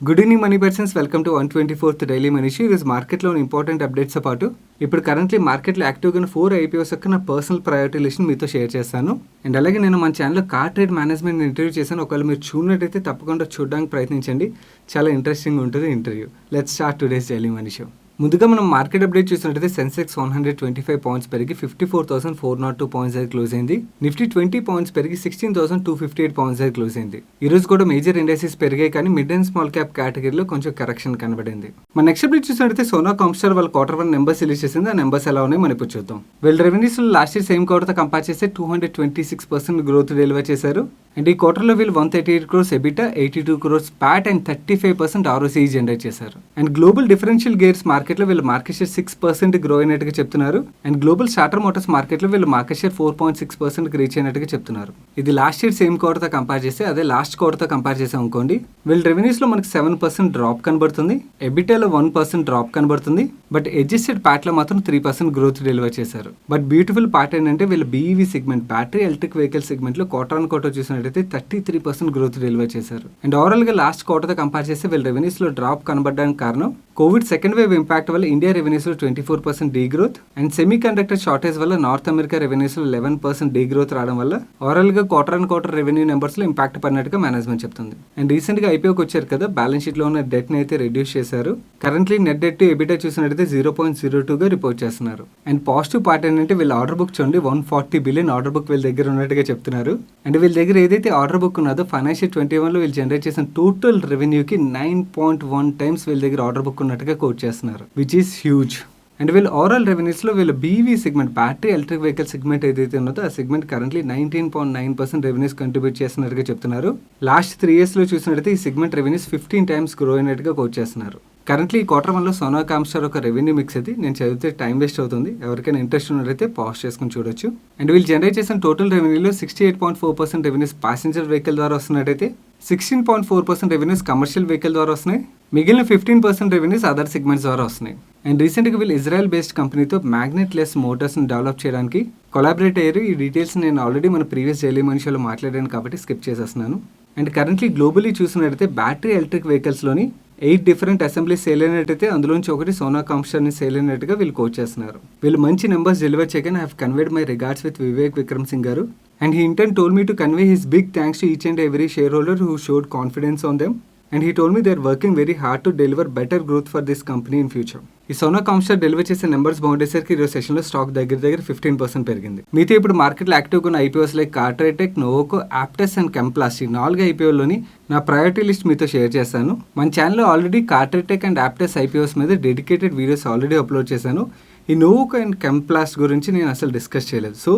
Good evening money persons, welcome to 124th daily money show. ఈరోజు మార్కెట్లో important అప్డేట్స్తో పాటు ఇప్పుడు కరెంట్లీ మార్కెట్లో యాక్టివ్గా 4 ఐపీఓస్ యొక్క నా పర్సనల్ ప్రయారిటీ లిస్ట్ మీతో షేర్ చేస్తాను. అండ్ అలాగే నేను మన ఛానల్లో కార్ ట్రేడ్ మేనేజ్మెంట్ ఇంటర్వ్యూ చేశాను. ఒకవేళ మీరు చూడనట్టయితే తప్పకుండా చూడడానికి ప్రయత్నించండి. చాలా ఇంట్రెస్టింగ్ ఉంటుంది interview. Let's start today's daily money show. ముందుగా మనం మార్కెట్ అప్డేట్ చూసినట్టయితే సెన్సెక్స్ 125 పాయింట్స్ పెరిగి 54,402 పాయింట్స్ దగ్గర క్లోజ్ అయింది. నిఫ్టీ 20 పాయింట్స్ పెరిగి 16,258 పాయింట్స్ దగ్గర క్లోజ్ అయింది. ఈ రోజు కూడా మేజర్ ఇండస్ట్రీస్ పెరిగాయి, కానీ మిడ్ అండ్ స్మాల్ క్యాప్ కేటగిరీలో కొంచెం కరెక్షన్ కనబడింది. మన నెక్స్ట్ అప్డేట్ చూసినట్టయితే సోనా కామ్స్టార్ వాళ్ళ Q1 నెంబర్స్ రిలీజ్ చేసింది. ఆ నెంబర్స్ ఎలా ఉన్నాయి మనం ఇప్పుడు చూద్దాం. వీళ్ళ రెవెన్యూస్ లాస్ట్ ఇయర్ సేమ్ క్వార్టర్తో కంపేర్ చేస్తే 226% గ్రోత్ డెలివర్ చేశారు. అండ్ ఈ క్వార్టర్లో వీళ్ళు 138 crores EBITDA, 82 crores Pat and 35% ROCE generate చేశారు. అండ్ గ్లోబల్ డిఫరెన్షియల్ గేర్స్ మార్కెట్లో వీళ్ళు మార్కెట్ షేర్ 6% గ్రో అయినట్టుగా చెప్తున్నారు. అండ్ గ్లోబల్ స్టార్టర్ మోటార్స్ మార్కెట్లో వీళ్ళు మార్కెట్ షేర్ 4.6% రీచ్ అయినట్టుగా చెప్తున్నారు. ఇది లాస్ట్ ఇయర్ సేమ్ క్వార్టర్తో కంపేర్ చేస్తే, అదే లాస్ట్ క్వార్టర్తో కంపేర్ చేసాం అనుకోండి, వీళ్ళ రెవెన్యూస్లో మనకి 7% డ్రాప్ కనబడుతుంది, ఎబిటాలో 1% డ్రాప్ కనబడుతుంది, బట్ అడ్జస్టెడ్ ప్యాట్లో మాత్రం 3% గ్రోత్ డెలివర్ చేశారు. బట్ బ్యూటిఫుల్ పార్ట్ ఏంటంటే వీళ్ళ BEV segment, battery electric vehicle సెగ్మెంట్లో క్వార్టర్ చూసిన 33% గ్రోత్ డెలివర్ చేశారు. అండ్ ఓవరాల్ గా లాస్ట్ క్వార్టర్ తో కంపేర్ చేస్తే వీళ్ళ రెవెన్యూస్ లో డ్రాప్ కనబడడానికి కారణం కోవిడ్ సెకండ్ వేవ్ ఇంపాక్ట్ వల్ల ఇండియా రెవెన్యూస్ లో 24% degrowth and semiconductor shortage వల్ల నార్త్ అమెరికా రెవెన్యూస్ లో 11% డీ గ్రోత్ రావడం వల్ల ఓవరాల్ గా క్వార్టర్ రెవెన్యూ నెంబర్స్ లో ఇంపాక్ట్ పడినట్టుగా మేనేజ్మెంట్ చెప్తుంది. అండ్ రీసెంట్ గా ఐపీఓకి వచ్చారు కదా, బ్యాలెన్స్ షీట్ లో ఉన్న డెట్ ని అయితే రెడ్యూస్ చేశారు. Currently net debt to EBITDA చూసినట్టయితే 0.02 గా రిపోర్ట్ చేస్తున్నారు. అండ్ పాజిటివ్ పార్ట్ ఏంటంటే వీళ్ళ ఆర్డర్ బుక్ చూడండి, 140 బిలియన్ ఆర్డర్ బుక్ వీళ్ళ దగ్గర ఉన్నట్టుగా చెప్తున్నారు. అండ్ వీళ్ళ దగ్గర ఏదైతే ఆర్డర్ బుక్ ఉన్నదో ఫైనాన్షియల్ 21 లో వీళ్ళు జనరేట్ చేసిన టోటల్ రెవెన్యూకి 9.1 times వీళ్ళ దగ్గర ఆర్డర్ బుక్ ఉన్నట్టుగా కోట్ చేస్తున్నారు, విచ్ ఈస్ హ్యూజ్. అండ్ వీళ్ళు ఓవరాల్ రెవెన్యూస్ లో వీళ్ళ BEV segment, battery electric vehicle segment ఏదైతే ఉన్నదో ఆ సెగ్మెంట్ కరెంట్లీ 19.9% రెవెన్యూస్ కంట్రిబ్యూట్ చేస్తున్నట్టుగా చెప్తున్నారు. లాస్ట్ 3 years లో చూసినట్టయితే ఈ సెగ్మెంట్ రెవెన్యూస్ 15 times గ్రో అయినట్టుగా కోట్ చేస్తున్నారు. కరెంట్లీ ఈ Q1 లో సోనా కామ్స్టార్ ఒక రెవెన్యూ మిక్స్ అది నేను చదివితే టైం వేస్ట్ అవుతుంది. ఎవరికైనా ఇంట్రెస్ట్ ఉన్నట్లయితే పాజ్ చేసుకుని చూడొచ్చు. అండ్ వీళ్ళు జనరేట్ చేసిన టోటల్ రెవెన్యూలో 68.4% రెవెన్యూస్ ప్యాసింజర్ వెహికల్ ద్వారా వస్తున్నట్టయితే 16.4% రెవెన్యూస్ కమర్షియల్ వెహికల్ ద్వారా వస్తున్నాయి. మిగిలిన 15% రెవెన్యూస్ అదర్ సెగ్మెంట్స్ ద్వారా వస్తున్నాయి. అండ్ రీసెంట్గా వీళ్ళు ఇజ్రాయెల్ బేస్డ్ కంపెనీతో మ్యాగ్నెట్ లెస్ మోటార్స్ని డెవలప్ చేయడానికి కొలాబరేట్ అయ్యారు. ఈ డీటెయిల్స్ నేను ఆల్రెడీ మన ప్రీవియస్ డైలీ మనీ షోలో మాట్లాడాను కాబట్టి స్కిప్ చేసేస్తున్నాను. అండ్ కరెంట్లీ గ్లోబలీ చూసినట్టయితే బ్యాటరీ ఎలక్ట్రిక్ వెహికల్స్లోని 8 డిఫరెంట్ అసెంబ్లీస్ సేల్ అయినట్టయితే అందులోంచి ఒకటి సోనా కామ్స్టార్ని సేల్ అయినట్టుగా వీళ్ళు కోట్ చేస్తున్నారు. వీళ్ళు మంచి నెంబర్స్ డెలివర్ చేయగానే I have conveyed my regards with Vivek Vikram Singh garu. And he intend told me to convey his big thanks to each and every shareholder who showed confidence on them. And he told me they are working very hard to deliver better growth for this company in future. ఈ Sona Comstar deliver చేసే numbers బాగుండేసరికి ఈరోజు సెషన్లో stock దగ్గర 15% పెరిగింది. మీతో ఇప్పుడు మార్కెట్లో యాక్టివ్గా ఉన్న ఐపీఓస్ లైక్ కార్టరేటెక్, నోవోకో, యాప్టెస్ అండ్ కెంప్లాస్, ఈ 4 ఐపీఓల్లోని నా ప్రయారిటీ లిస్ట్ మీతో షేర్ చేస్తాను. మన ఛానల్లో ఆల్రెడీ కార్టరేటెక్ అండ్ యాప్టెస్ ఐపీఓస్ మీద డెడికేటెడ్ వీడియోస్ ఆల్రెడీ అప్లోడ్ చేశాను. ఈ నోవోకో అండ్ కెంప్లాస్ గురించి నేను అసలు డిస్కస్ చేయలేదు. సో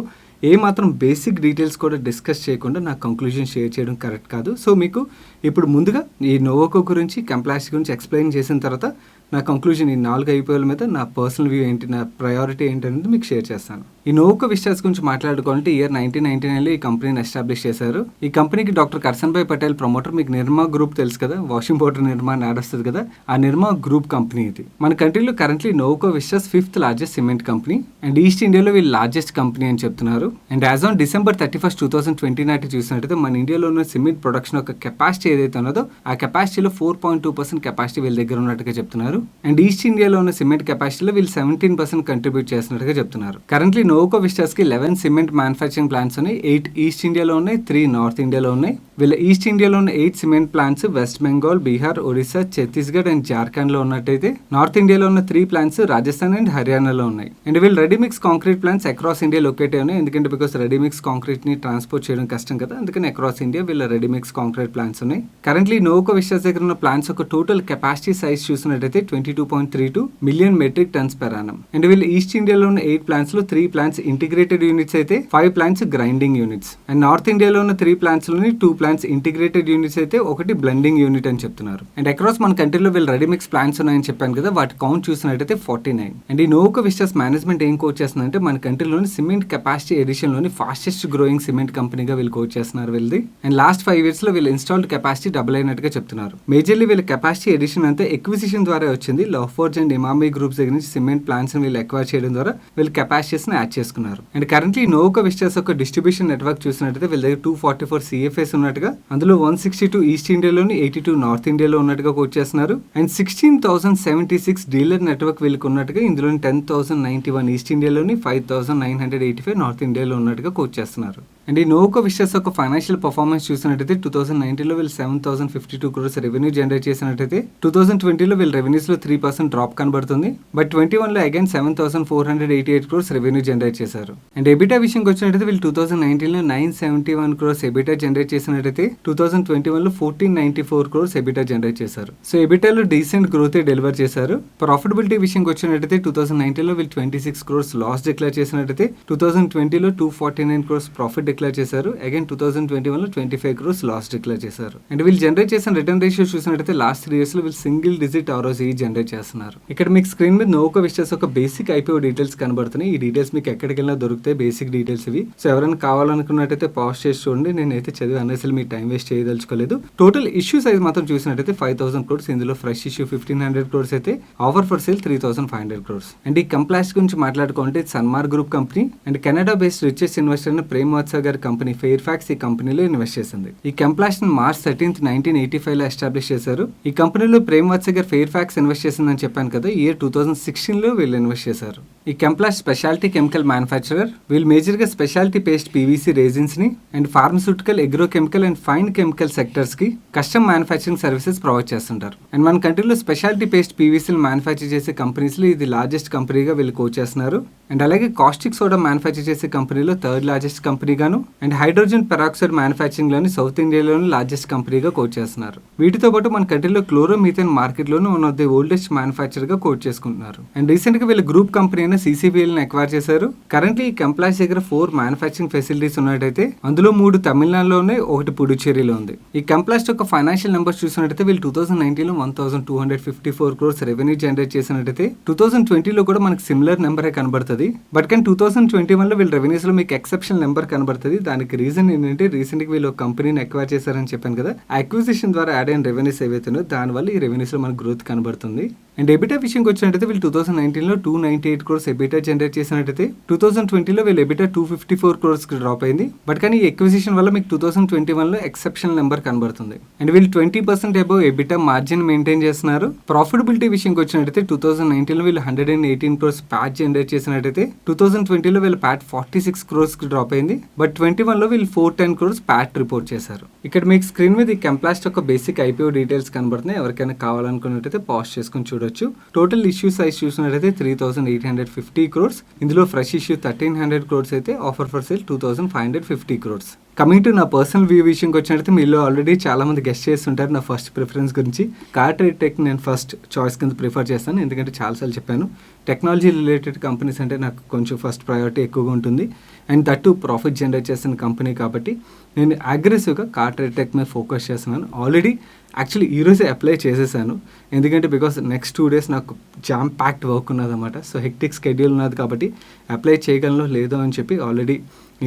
మాత్రం బేసిక్ డీటెయిల్స్ కూడా డిస్కస్ చేయకుండా నా కంక్లూజన్ షేర్ చేయడం కరెక్ట్ కాదు. సో మీకు ఇప్పుడు ముందుగా ఈ నోవోకో గురించి, కెంప్లాస్ గురించి ఎక్స్ప్లెయిన్ చేసిన తర్వాత నా కంక్లూజన్ ఈ 4 ఐపీఓల మీద నా పర్సనల్ వ్యూ ఏంటి, నా ప్రయారిటీ ఏంటి అనేది మీకు షేర్ చేస్తాను. ఈ నోవోకో విషయాస్ గురించి మాట్లాడుకోవాలంటే ఇయర్ 1999లో ఈ కంపెనీని ఎస్టాబ్లిష్ చేశారు. ఈ కంపెనీకి డాక్టర్ కర్సన్ భాయ్ పటేల్ ప్రమోటర్. మీకు నిర్మా గ్రూప్ తెలుసు కదా, వాషింగ్ పౌడర్ నిర్మా యాడ్ వస్తుంది కదా, ఆ నిర్మా గ్రూప్ కంపెనీ ఇది. మన కంట్రీలో కరెంట్లీ నోవోకో విషయాస్ 5th largest cement company and east ఇండియాలో వీళ్ళు లార్జెస్ట్ కంపెనీ అని చెప్తున్నారు. And as on December 31st, 2020 నాటి చూసినట్టయితే మన ఇండియాలో ఉన్న సిమెంట్ ప్రొడక్షన్ యొక్క కెపాసిటీ ఏదైతే ఉన్నదో ఆ కెపాసిటీలో 4.2% కెపాసిటీ వీళ్ళ దగ్గర ఉన్నట్టుగా చెప్తున్నారు. అండ్ ఈస్ట్ ఇండియాలో ఉన్న సిమెంట్ కెపాసిటీలో వీళ్ళు 17% కంట్రిబ్యూట్ చేస్తున్నట్టుగా చెప్తున్నారు. కరెంట్లీ నోవోకో విస్టాస్ కి 11 సిమెంట్ మ్యానుఫ్యాక్చరింగ్ ప్లాంట్స్ ఉన్నాయి. 8 ఈస్ట్ ఇండియాలో ఉన్నాయి, 3 నార్త్ ఇండియాలో ఉన్నాయి. వీళ్ళ ఈస్ట్ ఇండియాలో ఉన్న 8 cement plants west Bengal, Bihar, Odisha, Chhattisgarh and Jharkhand లో ఉన్నట్టయితే నార్త్ ఇండియాలో ఉన్న 3 ప్లాంట్స్ రాజస్థాన్ అండ్ హర్యానాలో ఉన్నాయి. అండ్ వీళ్ళు ready mix concrete plants across India locate ఉన్నాయి. ఎందుకంటే బికాస్ రెడీమిక్స్ కాంక్రీట్ ని ట్రాన్స్పోర్ట్ చేయడం కష్టం కదా, అందుకని అక్రాస్ ఇండియా వీళ్ళ రెడీమిక్స్ కాంక్రీట్ ప్లాంట్స్ ఉన్నాయి. కరెంట్లీ నోవోకో విస్టాస్ దగ్గర ఉన్న ప్లాంట్స్ యొక్క టోటల్ కెపాసిటీ సైజ్ చూసినట్టయితే 22.32 million metric tons per annum. And వీళ్ళు ఈస్ట్ ఇండియాలో ఉన్న 8 ప్లాంట్స్ లో 3 ప్లాంట్స్ ఇంటిగ్రేటెడ్ యూనిట్స్ అయితే 5 plants grinding units. And north ఇండియాలో ఉన్న 3 ప్లాంట్స్ లోని 2 ప్లాంట్స్ ఇంటిగ్రేటెడ్ యూనిట్స్ అయితే ఒకటి బ్లెండింగ్ యూనిట్ అని చెప్తున్నారు. అండ్ అక్రాస్ మన కంట్రీలో వీళ్ళు రెడీమిక్స్ ప్లాంట్స్ ఉన్నాయని చెప్పాను కదా, వాటి కౌంట్ చూసినట్టయితే 49. అండ్ ఈ నోవోకో విస్టాస్ మేనేజ్మెంట్ ఏం కోచ్ చేస్తుందంటే మన కంట్రీలోని సిమెంట్ కెపాసిటీ ఎడిషన్ లోని ఫాస్టెస్ట్ గ్రోయింగ్ సిమెంట్ కంపెనీగా వీళ్ళు కోచ్ చేస్తున్నారు వీళ్ళది. అండ్ లాస్ట్ 5 years లో వీళ్ళు ఇన్స్టాల్డ్ కెపాసిటీ డబుల్ అయినట్టుగా చెప్తున్నారు. మేజర్లీ వీళ్ళ కెపాసిటీ ఎడిషన్ అంతా ఎక్విజిషన్ ద్వారా వచ్చింది. లాఫోర్జ్ అండ్ ఇమామి గ్రూప్స్ దగ్గర నుంచి సిమెంట్ ప్లాంట్స్ వీళ్ళు ఎక్వైర్ చేయడం ద్వారా వీళ్ళు కెపాసిటీస్ ని యాడ్ చేసుకున్నారు. అండ్ కరెంట్లీ నోవోకో విస్టాస్ ఒక డిస్ట్రిబ్యూషన్ నెట్వర్క్ చూసినట్టయితే వీళ్ళ దగ్గర 244 CFAs ఉన్నట్టుగా, అందులో 162 ఈస్ట్ ఇండియాలోని 82 నార్త్ ఇండియాలో ఉన్నట్టుగా కోట్ చేస్తున్నారు. అండ్ 16,076 డీలర్ నెట్వర్క్ వీళ్ళకి ఉన్నట్టుగా, ఇందులో 10,091 ఈస్ట్ ఇండియాలోని 5,985 నార్త్ ఇండియాలో ఉన్నట్టుగా కోట్ చేస్తున్నారు. అండ్ ఈ నోవోకో విస్టాస్ ఒక ఫైనాన్షియల్ పర్ఫార్మెన్స్ చూసినట్టయితే 2019లో వీళ్ళు 7,052 crores రెవెన్యూ జనరేట్ చేసినట్టయితే 2020లో వీళ్ళ రెవెన్యూస్ లో 3% డ్రాప్ కనబడుతుంది. బట్ 21లో అగైన్ 7,488 crores రెవెన్యూ జనరేట్ చేశారు. అండ్ ఎబిటా విషయంకి వచ్చినట్టయితే వీళ్ళు 2019లో 971 crores ఎబిటా జనరేట్ చేసినట్టయితే 2021లో 1,494 crores ఎబిటా జనరేట్ చేశారు. సో ఎబిటాలో డీసెంట్ గ్రోత్ డెలివర్ చేశారు. ప్రాఫిటబిలిటీ విషయంకి వచ్చినట్టయితే 2019లో వీళ్ళు 26 crores లాస్ డిక్లేర్ చేసినట్టయితే 2020లో 249 crores ప్రాఫిట్ డిక్లేర్ చేశారు. అగైన్ 2021లో 25 crores లాస్ డిక్లేర్ చేశారు. అండ్ వీళ్ళు జనరేట్ చేసిన రిటర్న్ రేషియో చూసినట్టయితే లాస్ట్ 3 years లో వీళ్ళు సింగిల్ డిజిట్ ROCE జనరేట్ చేస్తున్నారు. ఇక్కడ మీకు స్క్రీన్ మీద నోవోకో విస్టాస్ ఒక బేసిక్ IPO డీటెయిల్స్ కనబడుతున్నాయి. ఈ డీటెయిల్స్ మీకు ఎక్కడికి వెళ్ళినా దొరుకుతాయి, బేసిక్ డీటెయిల్స్ ఇవి. సో ఎవరైనా కావాలనుకున్నట్టయితే పాజ్ చేసి చూడండి. నేనైతే చదివి అనేసి మీ టైం వేస్ట్ చేయదలుచుకోలేదు. టోటల్ ఇష్యూ సైజ్ మాత్రం చూసినట్టయితే 5,000 crores. ఇందులో ఫ్రెష్ ఇష్యూ 1,500 crores అయితే, offer for sale 3,500 crores. And ఈ కంప్లాస్ట్ గురించి మాట్లాడుకుంటే Sanmar group company and Canada based richest investor అయిన ప్రేమ్ వాత్సా గారి కంపెనీ ఫెయిర్ ఫ్యాక్స్ ఈ కంపెనీలో ఇన్వెస్ట్ చేసింది. ఈ కంప్లాస్ట్ March 13th, 1985 లో ఎస్టాబ్లిష్ చేశారు. ఈ కంపెనీలో ప్రేమ్ వాత్సా గారు ఫెయిర్ ఫ్యాక్స్ ఇన్వెస్ట్ చేసిందని చెప్పాను కదా. ఇయర్ 2016లో వీళ్ళు ఇన్వెస్ట్ చేశారు. ఈ కంప్లాస్ట్ స్పెషాలిటీ కెమికల్ మ్యానుఫ్యాక్చరర్. వీళ్ళు మేజర్ గా స్పెషాలిటీ పేస్ట్ PVC రెజిన్స్ ని and pharmaceutical, agrochemical and fine chemical sectors కి కస్టమ్ మ్యానుఫ్యాక్చరింగ్ సర్వీసెస్ ప్రొవైడ్ చేస్తుంటారు. అండ్ మన కంట్రీలో స్పెషాలిటీ పేస్ట్ PVC మ్యానుఫ్యాక్చర్ చేసే కంపెనీస్ లో ఇది లార్జెస్ట్ కంపెనీగా వీళ్ళు కోట్ చేస్తున్నారు. అండ్ అలాగే కాస్టిక్ సోడా మ్యానుఫ్యాక్చర్ చేసే కంపెనీలో 3rd లార్జెస్ట్ కంపెనీ గాను, అండ్ హైడ్రోజన్ పెరాక్సైడ్ మ్యానుఫ్యాక్చరింగ్ లోని సౌత్ ఇండియాలోని లార్జెస్ట్ కంపెనీగా కోట్ చేస్తున్నారు. వీటితో పాటు మన కంట్రీలో క్లోరోమీథేన్ మార్కెట్ లోను one of the oldest manufacture గా కోట్ చేసుకుంటున్నారు. అండ్ రీసెంట్ గా వీళ్ళ గ్రూప్ కంపెనీ అయిన CCBL ని ఎక్వైర్ చేశారు. కరెంట్లీ ఈ కంప్లాస్ దగ్గర 4 మ్యానుఫ్యాక్చరింగ్ ఫెసిలిటీస్ ఉన్నట్టయితే అందులో 3 తమిళనాడులో ఉన్నాయి, 1 పుడుచేరిలో ఉంది. ఈ కంప్లాస్ట్ యొక్క ఫైనాన్షియల్ నెంబర్స్ చూసినట్టయితే వీళ్ళు 2019లో 1,254 crores రెవెన్యూ జనరేట్ చేసినట్టయితే 2020లో కూడా మనకి సిమిలర్ నెంబరే కనబడుతుంది. బట్ కానీ 2021లో వీళ్ళ రెవెన్యూస్ లో మీకు ఎక్సెప్షనల్ నెంబర్ కనబడుతుంది. దానికి రీజన్ ఏంటంటే రీసెంట్ గా వీళ్ళు కంపెనీని ఎక్వైర్ చేశారని చెప్పాను కదా. అక్విజిషన్ ద్వారా యాడ్ అయిన రెవెన్యూస్ ఏవైతున్నాయో దానివల్ల ఈ రెవెన్యూస్ లో మనకు గ్రోత్ కనబడుతుంది. అండ్ ఎబిటా విషయంకి వచ్చినట్టయితే వీళ్ళు 2019లో 298 crores ఎబిటా జనరేట్ చేసినట్టయితే 2020లో వీళ్ళు ఎబిటా 254 crores కి డ్రాప్ అయింది. బట్ కానీ ఈ ఎక్విజిషన్ వల్ల మీకు 2021లో ఎక్సెప్షనల్ నెంబర్ కనబడుతుంది. అండ్ వీళ్ళు 20% అబౌవ్ ఎబిటా మార్జిన్ మెయింటైన్ చేస్తున్నారు. ప్రాఫిటబిలిటీ విషయంకి వచ్చినట్టయితే 2019లో వీళ్ళు 118 crores ప్యాట్ జనరేట్ చేసినట్టయితే 2020లో వీళ్ళు ప్యాట్ 46 crores కి డ్రాప్ అయింది. బట్ 21లో వీళ్ళు 410 crores ప్యాట్ రిపోర్ట్ చేశారు. ఇక్కడ మీకు స్క్రీన్ మీద ఈ కంప్లాస్ట్ ఒక బేసిక్ IPO డీటెయిల్స్ కనబడుతున్నాయి. ఎవరికైనా కావాలనుకున్నట్టయితే పాజ్ చేసుకుని చూడొచ్చు. టోటల్ ఇష్యూ సైజ్ చూసినట్టయితే 3,850 crores. ఇందులో ఫ్రెష్ ఇష్యూ 1,300 crores అయితే, offer for sale 2,550 crores. Coming to నా పర్సనల్ వ్యూ విషయంకి వచ్చినట్టయితే మీలో ఆల్రెడీ చాలా మంది గెస్ట్ చేస్తుంటారు నా ఫస్ట్ ప్రిఫరెన్స్ గురించి. కార్ట్రేట్ టెక్ నేను ఫస్ట్ చాయిస్ కింద ప్రిఫర్ చేస్తాను. ఎందుకంటే చాలాసార్లు చెప్పాను, టెక్నాలజీ రిలేటెడ్ కంపెనీస్ అంటే నాకు కొంచెం ఫస్ట్ ప్రయారిటీ ఎక్కువగా ఉంటుంది. అండ్ దట్టు ప్రాఫిట్ జనరేట్ చేస్తున్న కంపెనీ కాబట్టి నేను అగ్రెసివ్గా కార్ట్రేట్ టెక్ మీద ఫోకస్ చేస్తున్నాను. ఆల్రెడీ యాక్చువల్లీ ఈరోజే అప్లై చేసేసాను. ఎందుకంటే బికాస్ నెక్స్ట్ 2 days నాకు జామ్ ప్యాక్డ్ వర్క్ ఉన్నదన్నమాట. సో హెక్టిక్ స్కెడ్యూల్ ఉన్నది కాబట్టి అప్లై చేయగలనో లేదో అని చెప్పి ఆల్రెడీ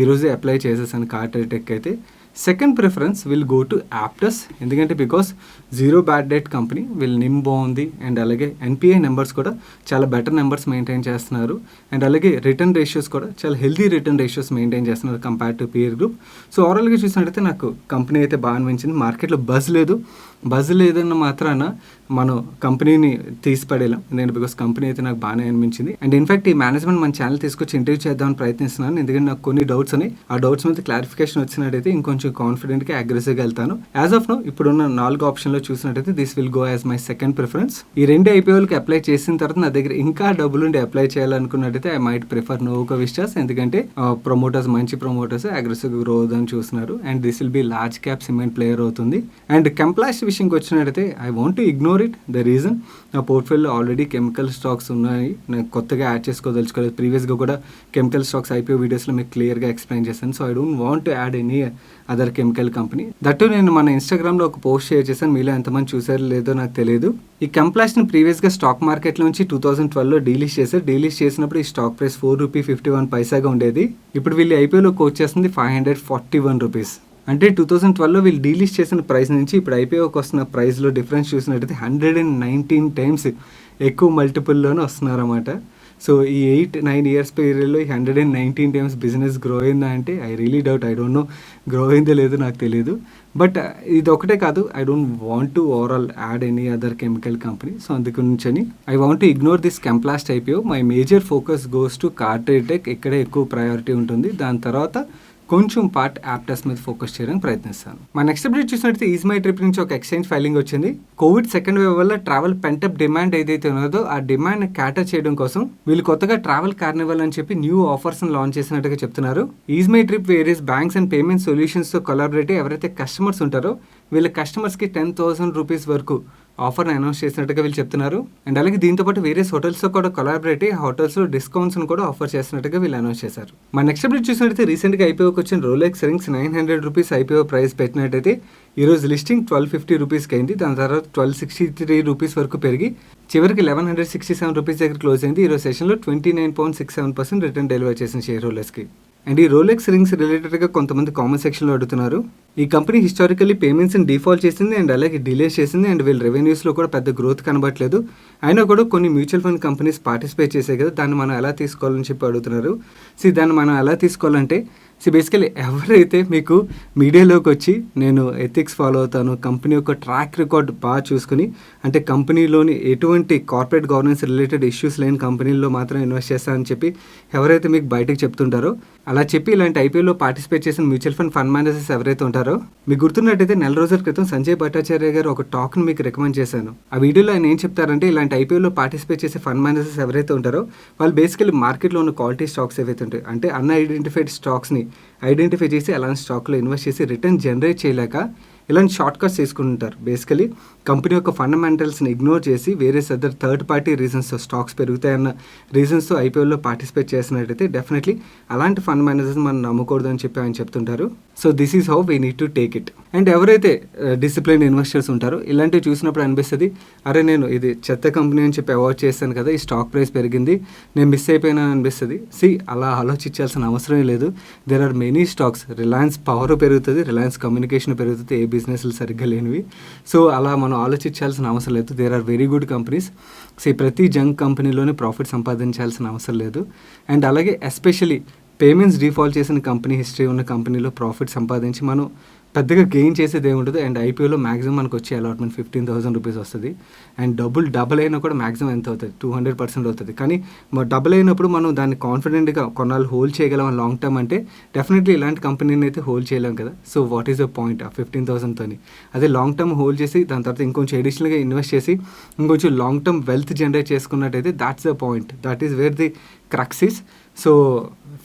ఈరోజే అప్లై చేసేసాను కార్ట్రేట్ టెక్ అయితే. Second preference will go to Aptus. ఎందుకంటే because zero bad debt company, వీళ్ళు నిమ్ బాగుంది. అండ్ అలాగే NPI నెంబర్స్ కూడా చాలా బెటర్ నెంబర్స్ మెయింటైన్ చేస్తున్నారు. అండ్ అలాగే రిటర్న్ రేషియోస్ కూడా చాలా హెల్తీ రిటర్న్ రేషియోస్ మెయింటైన్ చేస్తున్నారు compare to peer group. So ఓవరాల్గా చూసినట్టయితే నాకు కంపెనీ అయితే బాగా అనిపించింది. మార్కెట్లో బజ్ లేదన్న మాత్రాన మనం కంపెనీని తీసిపడేలాం. ఎందుకంటే బికాస్ కంపెనీ అయితే నాకు బాగానే అనిపించింది. అండ్ ఇన్ఫాక్ట్ ఈ మేనేజ్మెంట్ మన ఛానల్ తీసుకొచ్చి ఇంటర్వ్యూ చేద్దామని ప్రయత్నిస్తున్నాను. ఎందుకంటే నాకు కొన్ని డౌట్స్ ఉన్నాయి. ఆ డౌట్స్ మీద క్లారిఫికేషన్ వచ్చినట్టయితే ఇంకొంచెం కాన్ఫిడెంట్గా అగ్రెసివ్గా వెళ్తాను. యాజ్ ఆఫ్ నో ఇప్పుడున్న 4 ఆప్షన్లో చూసినట్టయితే this will go as my second preference. ఈ 2 IPOలకి అప్లై చేసిన తర్వాత నా దగ్గర ఇంకా డబ్బులుండి అప్లై చేయాలనుకున్నట్టయితే I might prefer Nuvoco Vistas. ఎందుకంటే ప్రమోటర్స్ మంచి ప్రమోటర్స్ అగ్రెసివ్గా గ్రో అవుదని చూస్తున్నారు. And this will be large cap cement player అవుతుంది. అండ్ కంప్లాస్ట్ విషయంకి వచ్చినట్టయితే I want to ignore it. The reason నా పోర్ట్ఫోలియో ఆల్రెడీ కెమికల్ స్టాక్స్ ఉన్నాయి. నేను కొత్తగా యాడ్ చేసుకోదలుచుకోలేదు. ప్రీవియస్గా కూడా కెమికల్ స్టాక్స్ IPO వీడియోస్లో మీకు క్లియర్గా ఎక్స్ప్లెయిన్ చేశాను. So I don't want to add any other chemical company. That నేను మన ఇన్స్టాగ్రామ్లో ఒక పోస్ట్ షేర్ చేశాను. మీలో ఎంతమంది చూసారో లేదో నాకు తెలియదు. ఈ కంప్లాస్ట్ని ప్రీవియస్గా స్టాక్ మార్కెట్లో నుంచి 2012లో డీలిస్ట్ చేశారు. డీలిస్ట్ చేసినప్పుడు ఈ స్టాక్ ప్రైస్ ₹4.51 ఉండేది. ఇప్పుడు వీళ్ళు IPOలో కోట్ చేస్తుంది ₹541. అంటే 2012లో వీళ్ళు డీలిస్ట్ చేసిన ప్రైస్ నుంచి ఇప్పుడు ఐపీఓకి వస్తున్న ప్రైస్లో డిఫరెన్స్ చూసినట్టయితే 119 టైమ్స్ ఎక్కువ మల్టిపుల్లోనే వస్తున్నారన్నమాట. సో ఈ 8-9 ఇయర్స్ పీరియడ్లో ఈ 119 టైమ్స్ బిజినెస్ గ్రో అయిందా అంటే I really doubt. I don't know grow అయిందో లేదో నాకు తెలియదు. బట్ ఇది ఒకటే కాదు, I don't want to overall add any other chemical company. So అందుగురించి I want to ignore this Chemplast IPO. My major focus goes to CarTrade Tech. ఇక్కడే ఎక్కువ ప్రయారిటీ ఉంటుంది. దాని తర్వాత కొంచెం పార్ట్ యాప్టెస్ మీద ఫోకస్ చేయడానికి ప్రయత్నిస్తాను. మా నెక్స్ట్ అప్డేట్ చూసినట్టు ఈజ్మై ట్రిప్ నుంచి ఒక ఎక్స్చేంజ్ ఫైలింగ్ వచ్చింది. కోవిడ్ సెకండ్ వేవ్ వల్ల ట్రావెల్ పెంటప్ డిమాండ్ ఏదైతే ఉన్నదో ఆ డిమాండ్ క్యాటర్ చేయడం కోసం వీళ్ళు కొత్తగా ట్రావెల్ కార్నివల్ అని చెప్పి న్యూ ఆఫర్స్ లాంచ్ చేసినట్టుగా చెప్తున్నారు. EaseMyTrip various banks and payment solutions తో కొలాబరేట్ ఎవరైతే కస్టమర్స్ ఉంటారో వీళ్ళ కస్టమర్స్కి 10,000 రూపీస్ వరకు ఆఫర్ని అనౌన్స్ చేసినట్టుగా వీళ్ళు చెప్తున్నారు. అండ్ అలాగే దీంతోపాటు వేరియస్ హోటల్స్తో కూడా కొలాబరేట్ అయ్యి హోటల్స్లో డిస్కౌంట్స్ను కూడా ఆఫర్ చేసినట్టుగా వీళ్ళు అనౌన్స్ చేశారు. మన నెక్స్ట్ అప్డేట్ చూసినట్టయితే రీసెంట్గా ఐపీఓకి వచ్చిన Rolex rings 900 rupees IPO price పెట్టినట్టయితే ఈరోజు లిస్టింగ్ 1250 రూపీస్కి అయింది. దాని తర్వాత 1263 రూపీస్ వరకు పెరిగి చివరికి 1167 రూపీస్ దగ్గర క్లోజ్ అయింది. ఈరోజు సెషన్లో 29.67% రిటర్న్ డెలివర్ చేసిన షేర్ హోల్డర్స్కి. అండ్ ఈ రోలెక్స్ రింగ్స్ రిలేటెడ్గా కొంతమంది కామెంట్ సెక్షన్లో అడుగుతున్నారు. ఈ కంపెనీ హిస్టారికల్లీ పేమెంట్స్ని డిఫాల్ట్ చేసింది అండ్ అలాగే డిలే చేసింది అండ్ వీళ్ళ రెవెన్యూస్లో కూడా పెద్ద గ్రోత్ కనబడట్లేదు. అయినా కూడా కొన్ని మ్యూచువల్ ఫండ్ కంపెనీస్ పార్టిసిపేట్ చేసాయి కదా, దాన్ని మనం ఎలా తీసుకోవాలని చెప్పి అడుగుతున్నారు. దాన్ని మనం ఎలా తీసుకోవాలంటే బేసికలీ ఎవరైతే మీకు మీడియాలోకి వచ్చి నేను ఎథిక్స్ ఫాలో అవుతాను, కంపెనీ యొక్క ట్రాక్ రికార్డ్ బాగా చూసుకుని, అంటే కంపెనీలోని ఎటువంటి కార్పొరేట్ గవర్నెన్స్ రిలేటెడ్ ఇష్యూస్ లేని కంపెనీల్లో మాత్రం ఇన్వెస్ట్ చేస్తానని చెప్పి ఎవరైతే మీకు బయటకు చెప్తుంటారో, అలా చెప్పి ఇలాంటి ఐపీఓలో పార్టిసిపేట్ చేసిన మ్యూచువల్ ఫండ్ మేనేజర్స్ ఎవరైతే ఉంటారో, మీకు గుర్తున్నట్టయితే నెల రోజుల క్రితం సంజయ్ భట్టాచార్య గారు ఒక టాక్ని మీకు రికమెండ్ చేశాను. ఆ వీడియోలో ఆయన ఏం చెప్తారంటే ఇలాంటి ఐపీఓలో పార్టిసిపేట్ చేసే ఫండ్ మేనేజర్స్ ఎవరైతే ఉంటారో వాళ్ళు బేసికలీ మార్కెట్లో ఉన్న క్వాలిటీ స్టాక్స్ ఏవైతే ఉంటాయి, అంటే అన్ఐడెంటిఫైడ్ స్టాక్స్ని ఐడెంటిఫై చేసి అలాంటి స్టాక్లో ఇన్వెస్ట్ చేసి రిటర్న్ జనరేట్ చేయలేక ఇలాంటి షార్ట్ కట్స్ తీసుకుంటారు. బేసికలీ కంపెనీ యొక్క ఫండమెంటల్స్ని ఇగ్నోర్ చేసి వేరే అదర్ థర్డ్ పార్టీ రీజన్స్తో స్టాక్స్ పెరుగుతాయన్న రీజన్స్తో ఐపీఓలో పార్టిసిపేట్ చేసినట్టయితే డెఫినెట్లీ అలాంటి ఫండ్ మేనేజర్స్ మనం నమ్మకూడదు అని చెప్పి ఆయన చెప్తుంటారు. So this is how we need to take it. And ఎవరైతే డిసిప్లైన్ ఇన్వెస్టర్స్ ఉంటారో ఇలాంటివి చూసినప్పుడు అనిపిస్తుంది, అరే నేను ఇది చెత్త కంపెనీ అని చెప్పి అవాయిడ్ చేస్తాను కదా, ఈ స్టాక్ ప్రైస్ పెరిగింది, నేను మిస్ అయిపోయినా అనిపిస్తుంది. అలా ఆలోచించాల్సిన అవసరం లేదు. There are many stocks. Reliance Power పెరుగుతుంది, రిలయన్స్ కమ్యూనికేషన్ పెరుగుతుంది, ఏ బిజినెస్లు సరిగ్గా లేనివి. సో అలా మనం ఆలోచించాల్సిన అవసరం లేదు. There are very good companies. ప్రతి జంక్ కంపెనీలోనే ప్రాఫిట్ సంపాదించాల్సిన అవసరం లేదు. అండ్ అలాగే ఎస్పెషలీ పేమెంట్స్ డిఫాల్ట్ చేసిన కంపెనీ హిస్టరీ ఉన్న కంపెనీలో ప్రాఫిట్ సంపాదించి మనం పెద్దగా గెయిన్ చేసేది ఏముంటుంది. అండ్ ఐపీఓలో మ్యాక్సిమం మనకు వచ్చే అలాట్మెంట్ 15,000 రూపీస్ వస్తుంది. అండ్ డబుల్ అయినా కూడా మ్యాక్సిమం ఎంత అవుతుంది, 200% అవుతుంది. కానీ డబుల్ అయినప్పుడు మనం దాన్ని కాన్ఫిడెంట్గా కొన్నాళ్ళు హోల్డ్ చేయగలం లాంగ్ టర్మ్ అంటే డెఫినెట్లీ ఇలాంటి కంపెనీని అయితే హోల్డ్ చేయలేం కదా. So what is the point ఆ 15,000తోని? అదే లాంగ్ టర్మ్ హోల్డ్ చేసి దాని తర్వాత ఇంకొంచెం అడిషనల్గా ఇన్వెస్ట్ చేసి ఇంకొంచెం లాంగ్ టర్మ్ వెల్త్ జనరేట్ చేసుకున్నట్టయితే that's the point. That is where the crux is. So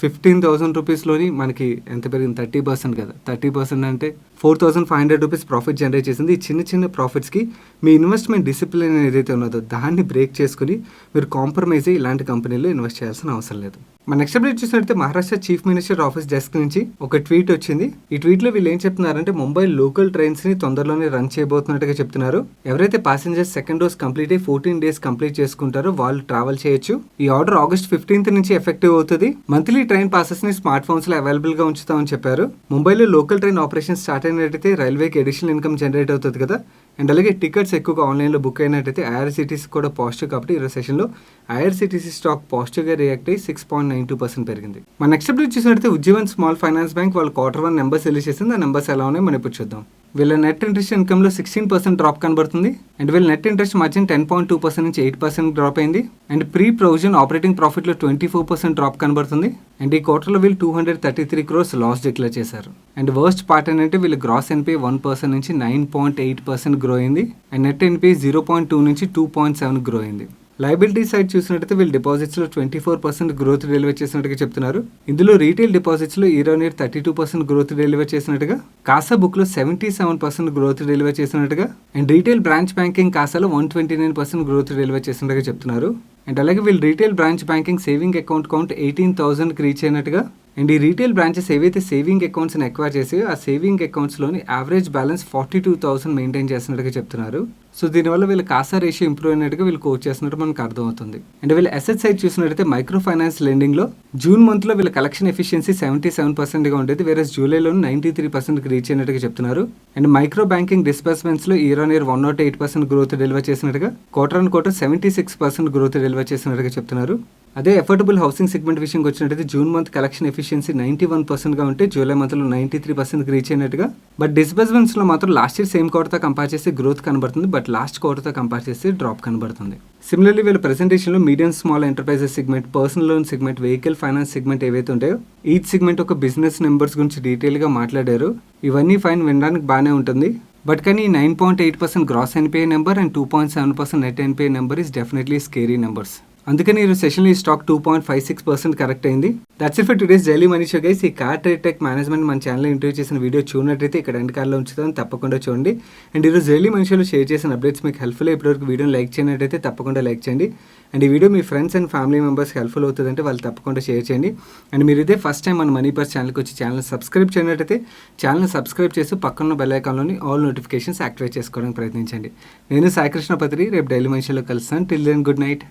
15,000 రూపీస్లోని మనకి ఎంత పెరిగింది, 30% కదా. 30% అంటే 4,500 రూపీస్ ప్రాఫిట్ జనరేట్ చేసింది. ఈ చిన్న చిన్న ప్రాఫిట్స్కి మీ ఇన్వెస్ట్మెంట్ డిసిప్లిన్ ఏదైతే ఉన్నదో దాన్ని బ్రేక్ చేసుకుని మీరు కాంప్రమైజ్ అయ్యి ఇలాంటి కంపెనీలో ఇన్వెస్ట్ చేయాల్సిన అవసరం లేదు. మన నెక్స్ట్ అప్డేట్ చూసినట్లయితే Maharashtra chief minister office desk నుంచి ఒక ట్వీట్ వచ్చింది. ఈ ట్వీట్లో వీళ్ళు ఏం చెప్తున్నారంటే ముంబై లోకల్ ట్రైన్స్ని తొందరలోనే రన్ చేయబోతున్నట్టుగా చెప్తున్నారు. ఎవరైతే ప్యాసింజర్స్ సెకండ్ డోస్ కంప్లీట్ అయ్యి 14 డేస్ కంప్లీట్ చేసుకుంటారో వాళ్ళు ట్రావెల్ చేయొచ్చు. ఈ ఆర్డర్ August 15th నుంచి ఎఫెక్టివ్ అవుతుంది. మంత్లీ ట్రైన్ పాసెస్ ని స్మార్ట్ ఫోన్స్ లో అవైలబుల్ గా ఉంచుతామని చెప్పారు. ముంబైలో లోకల్ ట్రైన్ ఆపరేషన్ స్టార్ట్ అయినట్టయితే రైల్వేకి అడిషనల్ ఇన్కమ్ జనరేట్ అవుతుంది కదా. అండ్ అలాగే టికెట్స్ ఎక్కువగా ఆన్లైన్లో బుక్ అయినట్టయితే ఐఆర్సీటీసీ కూడా పాజిటివ్. కాబట్టి ఈరోజు సెషన్లో ఐఆర్సీటీసీ స్టాక్ పాజిటివ్గా రియాక్ట్ అయ్యి 6.92% పెరిగింది. మన నెక్స్ట్ అప్డేట్ చూసినట్టయితే ఉజ్జీవన్ స్మాల్ ఫైనాన్స్ బ్యాంక్ వాళ్ళు Q1 నెంబర్స్ రిలీజ్ చేసింది. ఆ నెంబర్స్ ఎలా ఉన్నాయి మనం ఇప్పుడు చూద్దాం. వీళ్ళ నెట్ ఇంట్రెస్ట్ ఇన్కమ్లో 16% డ్రాప్ కనబడుతుంది. అండ్ వీళ్ళ నెట్ ఇంట్రెస్ట్ మార్జిన్ 10.2% నుంచి 8% డ్రాప్ అయింది. అండ్ ప్రీ ప్రొవిజన్ ఆపరేటింగ్ ప్రాఫిట్లో 24% డ్రాప్ కనబడుతుంది. అండ్ ఈ క్వార్టర్లో వీళ్ళు 233 crores లాస్ డిక్లేర్ చేశారు. అండ్ వర్స్ట్ పార్ట్ ఏంటంటే వీళ్ళు గ్రాస్ ఎన్పీఐ 1% నుంచి 9.8% గ్రో అయింది. అండ్ నెట్ ఎన్పీఐ 0.2 నుంచి 2.7 గ్రో అయింది. లయబిలిటీ సైడ్ చూసినట్టయితే వీళ్ళు డిపాజిట్స్లో 24% గ్రోత్ డెలివర్ చేసినట్టుగా చెప్తున్నారు. ఇందులో రీటైల్ డిపాజిట్స్లో ఇయర్ 32% గ్రోత్ డెలివర్ చేసినట్టుగా, కాసా బుక్లో 77% గ్రోత్ డెలివర్ చేసినట్టుగా, అండ్ రీటైల్ బ్రాంచ్ బ్యాంకింగ్ కాసాలో 129% గ్రోత్ డెలివర్ చేసినట్టుగా చెప్తున్నారు. అండ్ అలాగే వీళ్ళు retail branch banking saving account count 18,000కి రీచ్ అయినట్టుగా, అండ్ ఈ రీటైల్ బ్రాంచెస్ ఏవైతే సేవింగ్ అకౌంట్స్ని ఎక్వైర్ చేసి ఆ సేవింగ్ అకౌంట్స్లోని యావరేజ్ బ్యాలెన్స్ 42,000 మెయింటైన్ చేస్తున్నట్టుగా చెప్తున్నారు. సో దీనివల్ల వీళ్ళ కాసా రేషియో ఇంప్రూవ్ అయినట్టుగా వీళ్ళు కోచ్ చేస్తున్నట్టు మనకు అర్థమవుతుంది. అండ్ వీళ్ళ అసెట్ సైడ్ చూసినట్టయితే మైక్రో ఫైనాన్స్ లెండింగ్లో జూన్ మంత్లో వీళ్ళ కలెక్షన్ ఎఫిషియన్సీ 77%గా ఉండేది, వేరే జూలైలో 93%కి రీచ్ అయినట్టుగా చెప్తున్నారు. అండ్ మైక్రో బ్యాంకింగ్ డిస్బర్స్మెంట్స్లో year on year 108% growth deliver చేసినట్టుగా, quarter on quarter 76% growth deliver చేసినట్టుగా చెప్తున్నారు. అదే అఫోర్డబుల్ హౌసింగ్ సెగ్మెంట్ విషయంకి వచ్చినట్టయితే జూన్ మంత్ కలెక్షన్ ఎఫిషియన్సీ 91%గా ఉంటే జూలై మంత్లో 93%కి రీచ్ అయినట్టుగా, బట్ డిస్బర్స్మెంట్స్లో మాత్రం లాస్ట్ ఇయర్ సేమ్ క్వార్టర్తో కంపేర్ చేస్తే గ్రోత్ కనబడుతుంది, బట్ లాస్ట్ క్వార్టర్తో కంపేర్ చేస్తే డ్రాప్ కనబడుతుంది. సిమిలర్లీ వీళ్ళ ప్రెజెంటేషన్లో medium small enterprises segment, personal loan segment, vehicle finance segment ఏవైతే ఉంటాయో ఈచ్ సెగ్మెంట్ ఒక బిజినెస్ నెంబర్స్ గురించి డీటెయిల్గా మాట్లాడారు. ఇవన్నీ ఫైన్, వినడానికి బాగానే ఉంటుంది. బట్ కానీ 9.8% gross NPI number and 2.7% net NPI number is definitely scary numbers. అందుకని ఈ సెషన్లో ఈ స్టాక్ 2.56% కరెక్ట్ అయింది. That's it for today's daily money show guys. ఈ కార్ ట్రేడ్ టెక్ మేనేజ్మెంట్ మన ఛానల్లో ఇంటర్వ్యూ చేసిన వీడియో చూడనట్టయితే ఇక్కడ ఎండ్ కార్డ్లో ఉంచుతాను, తప్పకుండా చూడండి. అండ్ ఈరోజు డైలీ మనీ షోలో షేర్ చేసిన అప్డేట్స్ మీకు హెల్ప్ఫుల్. ఇప్పటివరకు వీడియోని లైక్ చేయనట్టయితే తప్పకుండా లైక్ చేయండి. అండ్ ఈ video me friends and family మెంబర్స్కి హెల్ప్ఫుల్ అవుతుందంటే వాళ్ళు తప్పకుండా షేర్ చేయండి. అండ్ మీరు ఇదే ఫస్ట్ టైం మన మనీ పర్స్ ఛానల్కి వచ్చి ఛానల్ సబ్స్క్రైబ్ చేయనట్టయితే ఛానల్ సబ్స్క్రైబ్ చేసి పక్కన బెల్ ఐకాన్లోని ఆల్ నోటిఫికేషన్స్ యాక్టివేట్ చేసుకోవడానికి ప్రయత్నించండి. నేను సాయి కృష్ణ పత్రి, రేపు డైలీ మనీ షోలో కలుస్తాను. Till then good night.